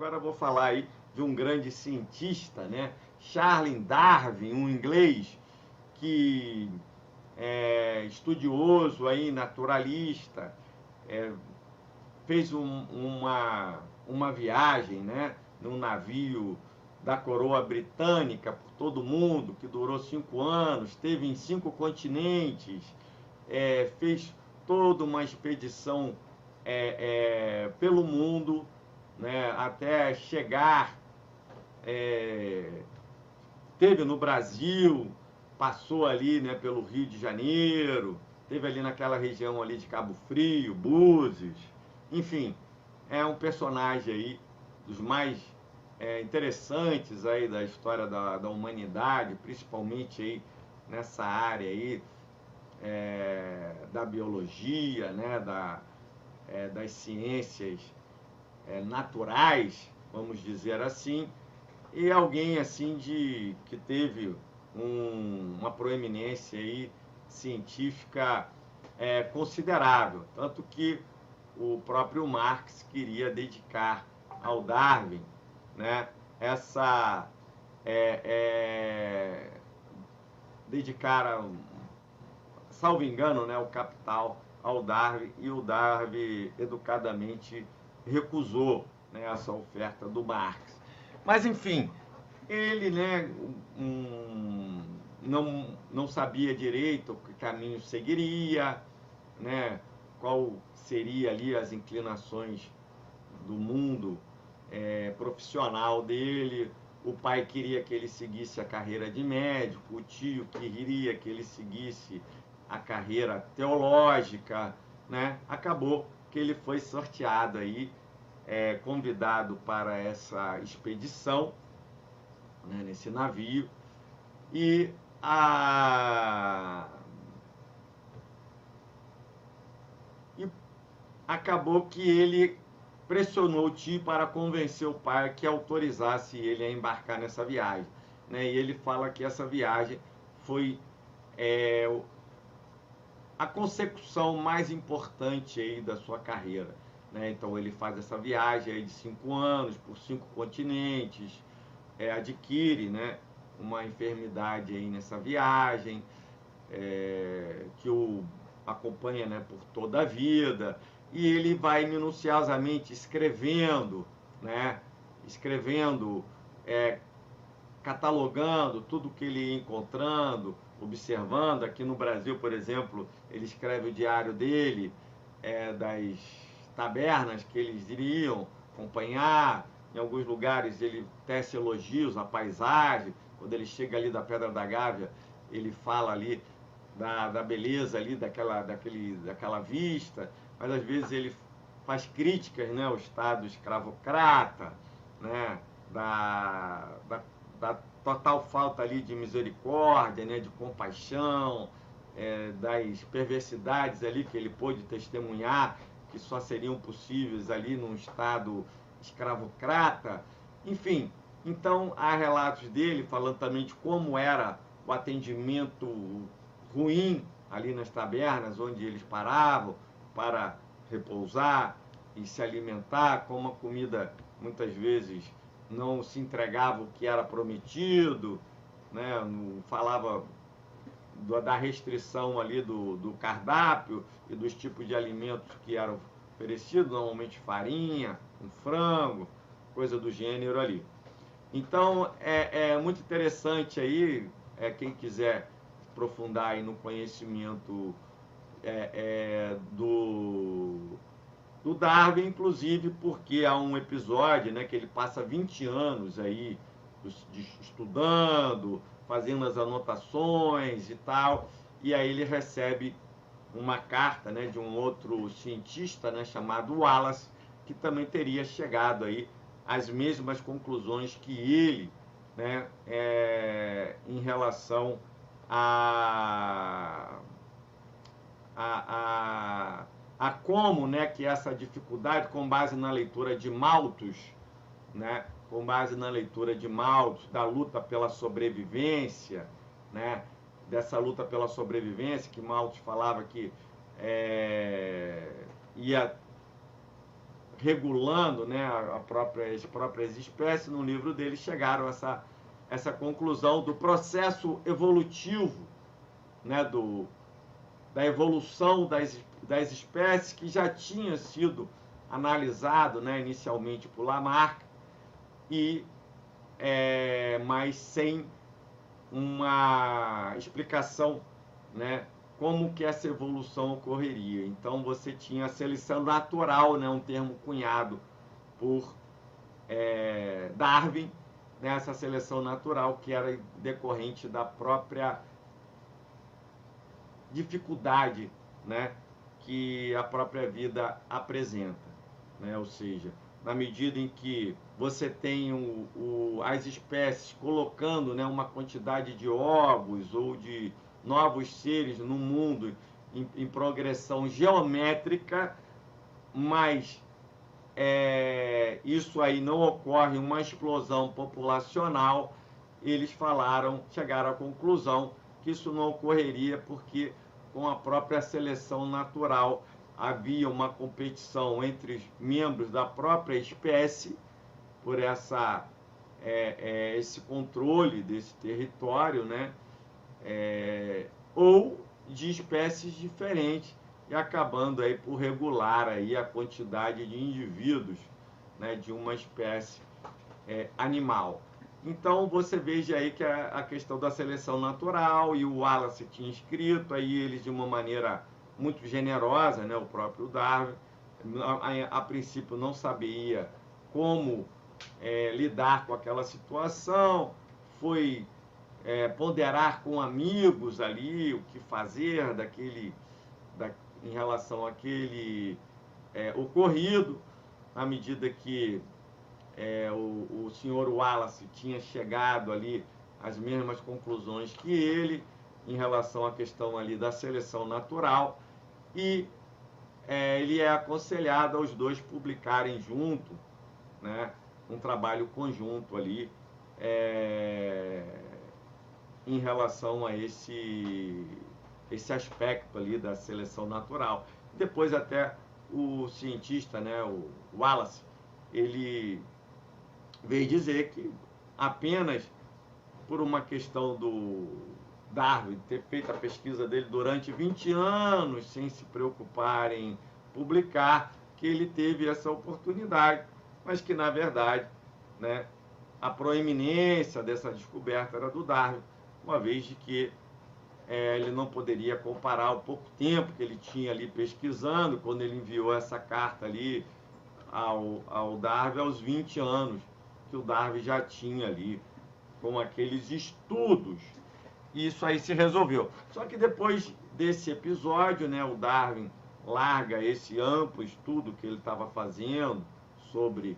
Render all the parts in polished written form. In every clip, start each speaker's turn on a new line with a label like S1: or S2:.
S1: agora vou falar aí de um grande cientista, né? Charles Darwin, um inglês que é estudioso aí, naturalista, é, fez uma viagem, né, num navio da coroa britânica por todo o mundo, que durou 5 anos, esteve em 5 continentes, fez toda uma expedição pelo mundo, né, até chegar, teve no Brasil, passou ali, né, pelo Rio de Janeiro, teve ali naquela região ali de Cabo Frio, Búzios, enfim, é um personagem aí dos mais interessantes aí da história da humanidade, principalmente aí nessa área aí da biologia, né, das ciências naturais, vamos dizer assim, e alguém assim que teve uma proeminência aí científica considerável, tanto que o próprio Marx queria dedicar ao Darwin, né, essa dedicar, salvo engano, né, o Capital ao Darwin, e o Darwin educadamente recusou, né, essa oferta do Marx. Mas enfim, ele, né, não sabia direito que caminho seguiria, né, qual seria ali as inclinações do mundo profissional dele. O pai queria que ele seguisse a carreira de médico, o tio queria que ele seguisse a carreira teológica, né? Acabou que ele foi sorteado aí, convidado para essa expedição, né, nesse navio, e acabou que ele pressionou o tio para convencer o pai que autorizasse ele a embarcar nessa viagem, né? E ele fala que essa viagem foi a consecução mais importante aí da sua carreira, né? Então ele faz essa viagem aí de 5 anos por 5 continentes, adquire, né, uma enfermidade aí nessa viagem, que o acompanha, né, por toda a vida, e ele vai minuciosamente escrevendo, né, catalogando tudo que ele ia encontrando, observando. Aqui no Brasil, por exemplo, ele escreve o diário dele, das tabernas que eles iriam acompanhar. Em alguns lugares ele tece elogios à paisagem. Quando ele chega ali da Pedra da Gávea, ele fala ali da beleza ali daquela vista, mas às vezes ele faz críticas, né, ao Estado escravocrata, né, da total falta ali de misericórdia, né, de compaixão, das perversidades ali que ele pôde testemunhar, que só seriam possíveis ali num Estado escravocrata. Enfim, então há relatos dele falando também de como era o atendimento ruim ali nas tabernas, onde eles paravam para repousar e se alimentar, como a comida muitas vezes não se entregava o que era prometido, né? Falava da restrição ali do cardápio e dos tipos de alimentos que eram oferecidos, normalmente farinha, um frango, coisa do gênero ali. Então é muito interessante aí, quem quiser aprofundar aí no conhecimento do Darwin, inclusive porque há um episódio, né, que ele passa 20 anos aí estudando, fazendo as anotações e tal, e aí ele recebe uma carta, né, de um outro cientista, né, chamado Wallace, que também teria chegado aí às mesmas conclusões que ele, né, em relação a como, né, que essa dificuldade, com base na leitura de Malthus, né, com base na leitura de Malthus, da luta pela sobrevivência, né, dessa luta pela sobrevivência, que Malthus falava que ia regulando, né, as próprias espécies, no livro dele chegaram a essa conclusão do processo evolutivo, né, da evolução das espécies, que já tinha sido analisado, né, inicialmente por Lamarck, mas sem uma explicação, né, como que essa evolução ocorreria. Então você tinha a seleção natural, né, um termo cunhado por Darwin, né, essa seleção natural que era decorrente da própria dificuldade, né, que a própria vida apresenta, né? Ou seja, na medida em que você tem as espécies colocando, né, uma quantidade de ovos ou de novos seres no mundo em progressão geométrica, mas isso aí não ocorre uma explosão populacional, eles chegaram à conclusão que isso não ocorreria porque com a própria seleção natural havia uma competição entre os membros da própria espécie por esse controle desse território, né? Ou de espécies diferentes, e acabando aí por regular aí a quantidade de indivíduos, né, de uma espécie animal. Então você veja aí que a questão da seleção natural, e o Wallace tinha escrito aí eles de uma maneira muito generosa, né, o próprio Darwin, a princípio não sabia como lidar com aquela situação, foi ponderar com amigos ali o que fazer em relação àquele ocorrido, à medida que o senhor Wallace tinha chegado ali às mesmas conclusões que ele em relação à questão ali da seleção natural, e ele é aconselhado aos dois publicarem junto, né, um trabalho conjunto ali em relação a esse aspecto ali da seleção natural. Depois até o cientista, né, o Wallace, ele veio dizer que apenas por uma questão do Darwin ter feito a pesquisa dele durante 20 anos, sem se preocupar em publicar, que ele teve essa oportunidade, mas que, na verdade, né, a proeminência dessa descoberta era do Darwin, uma vez de que ele não poderia comparar o pouco tempo que ele tinha ali pesquisando, quando ele enviou essa carta ali ao Darwin, aos 20 anos, que o Darwin já tinha ali, com aqueles estudos, e isso aí se resolveu. Só que depois desse episódio, né, o Darwin larga esse amplo estudo que ele estava fazendo sobre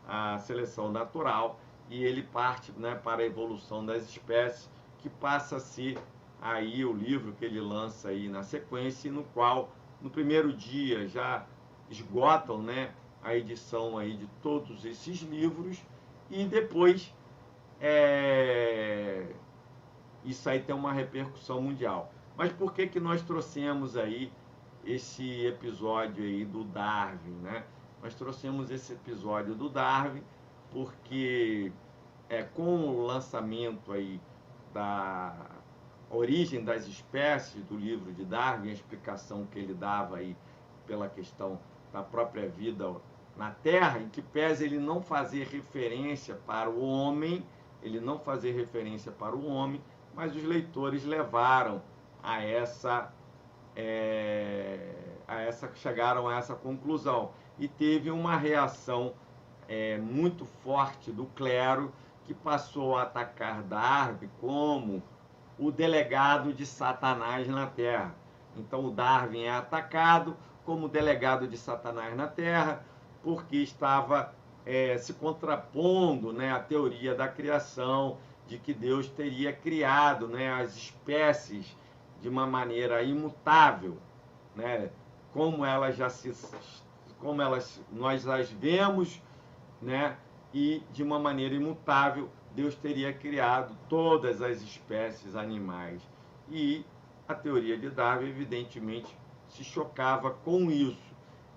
S1: a seleção natural, e ele parte, né, para a evolução das espécies, que passa a ser aí o livro que ele lança aí na sequência, no qual no primeiro dia já esgotam, né, a edição aí de todos esses livros, e depois isso aí tem uma repercussão mundial. Mas por que nós trouxemos aí esse episódio aí do Darwin, né? Nós trouxemos esse episódio do Darwin porque com o lançamento aí da Origem das Espécies, do livro de Darwin, a explicação que ele dava aí pela questão da própria vida na Terra, em que pese ele não fazer referência para o homem, mas os leitores levaram chegaram a essa conclusão, e teve uma reação muito forte do clero, que passou a atacar Darwin como o delegado de Satanás na Terra. Então o Darwin é atacado como delegado de Satanás na Terra, porque estava se contrapondo, né, à teoria da criação, de que Deus teria criado, né, as espécies de uma maneira imutável, né, como nós as vemos, né, e de uma maneira imutável Deus teria criado todas as espécies animais. E a teoria de Darwin, evidentemente, se chocava com isso.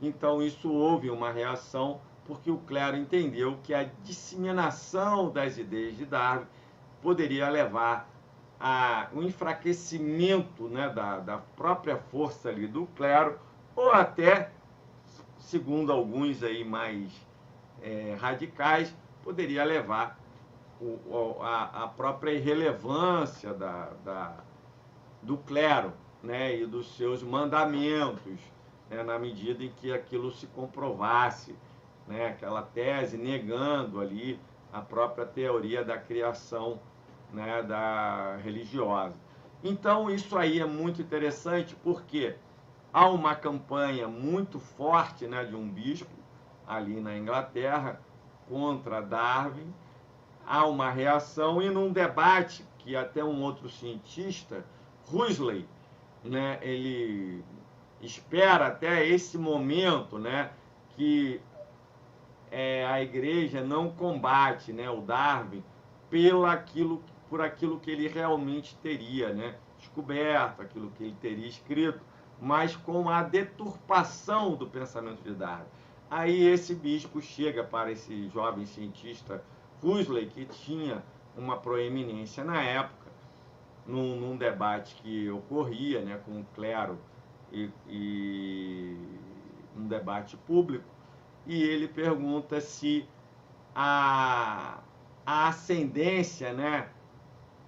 S1: Então, isso houve uma reação, porque o clero entendeu que a disseminação das ideias de Darwin poderia levar a um enfraquecimento, né, da própria força ali do clero, ou até, segundo alguns aí mais radicais, poderia levar a própria irrelevância do clero, né, e dos seus mandamentos, né, na medida em que aquilo se comprovasse, né, aquela tese negando ali a própria teoria da criação, né, da religiosa. Então, isso aí é muito interessante, porque há uma campanha muito forte, né, de um bispo ali na Inglaterra contra Darwin, há uma reação, e num debate que até um outro cientista, Huxley, né, ele espera até esse momento, né, que a igreja não combate, né, o Darwin por aquilo que ele realmente teria, né, descoberto, aquilo que ele teria escrito, mas com a deturpação do pensamento de Darwin. Aí esse bispo chega para esse jovem cientista Huxley, que tinha uma proeminência na época, num debate que ocorria, né, com o clero e um debate público, e ele pergunta se a ascendência, né,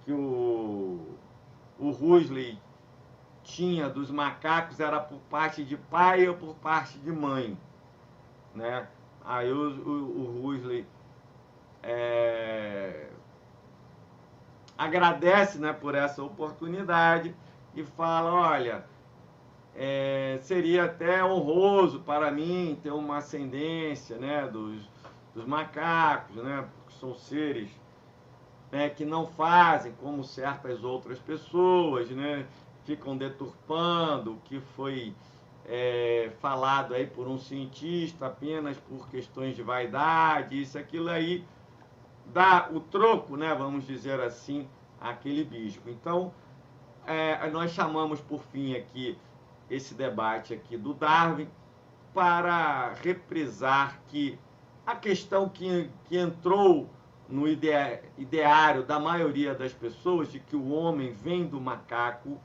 S1: que o Huxley tinha dos macacos era por parte de pai ou por parte de mãe, né? Aí o Huxley agradece, né, por essa oportunidade e fala, olha, seria até honroso para mim ter uma ascendência, né, dos macacos, né, porque são seres, né, que não fazem como certas outras pessoas, né, ficam deturpando o que foi falado aí por um cientista apenas por questões de vaidade, isso, aquilo aí, dá o troco, né, vamos dizer assim, àquele bispo. Então, nós chamamos por fim aqui esse debate aqui do Darwin para reprisar que a questão que entrou no ideário da maioria das pessoas de que o homem vem do macaco,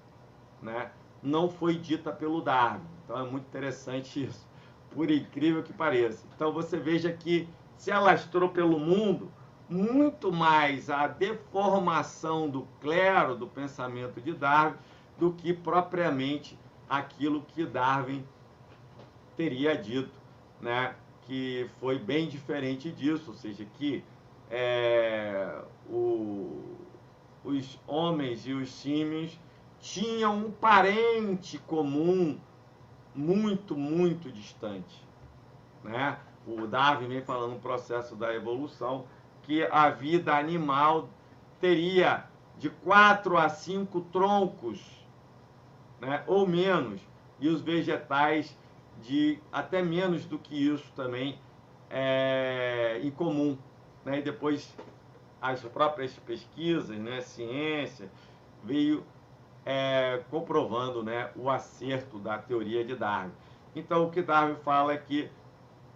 S1: né, não foi dita pelo Darwin. Então é muito interessante isso, por incrível que pareça. Então você veja que se alastrou pelo mundo muito mais a deformação do clero, do pensamento de Darwin, do que propriamente aquilo que Darwin teria dito, né, que foi bem diferente disso, ou seja, que os homens e os símios tinham um parente comum muito, muito distante, né? O Darwin vem falando no processo da evolução que a vida animal teria de 4 a 5 troncos, né, ou menos, e os vegetais de até menos do que isso também em comum, né? E depois as próprias pesquisas, né, ciência, veio comprovando, né, o acerto da teoria de Darwin. Então, o que Darwin fala é que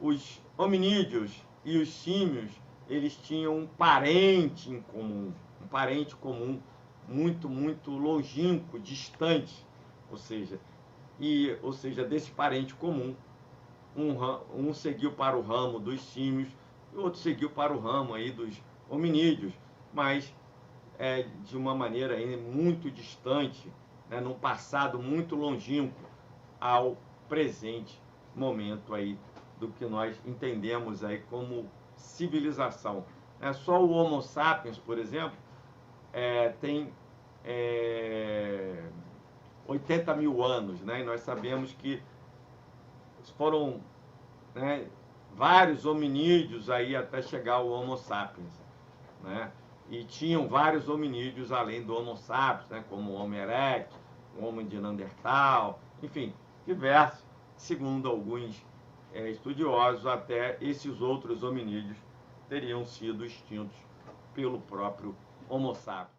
S1: os hominídeos e os símios, eles tinham um parente em comum, um parente comum muito, muito longínquo, distante, ou seja, desse parente comum, um seguiu para o ramo dos símios e o outro seguiu para o ramo aí dos hominídeos, mas de uma maneira aí muito distante, né, num passado muito longínquo ao presente momento aí do que nós entendemos aí como civilização. Só o Homo sapiens, por exemplo, tem 80 mil anos, né? E nós sabemos que foram, né, vários hominídeos aí até chegar ao Homo sapiens, né? E tinham vários hominídeos além do Homo sapiens, né, como o Homo erectus, o Homo de Neandertal, enfim, diversos, segundo alguns estudiosos, até esses outros hominídeos teriam sido extintos pelo próprio Homo sapiens.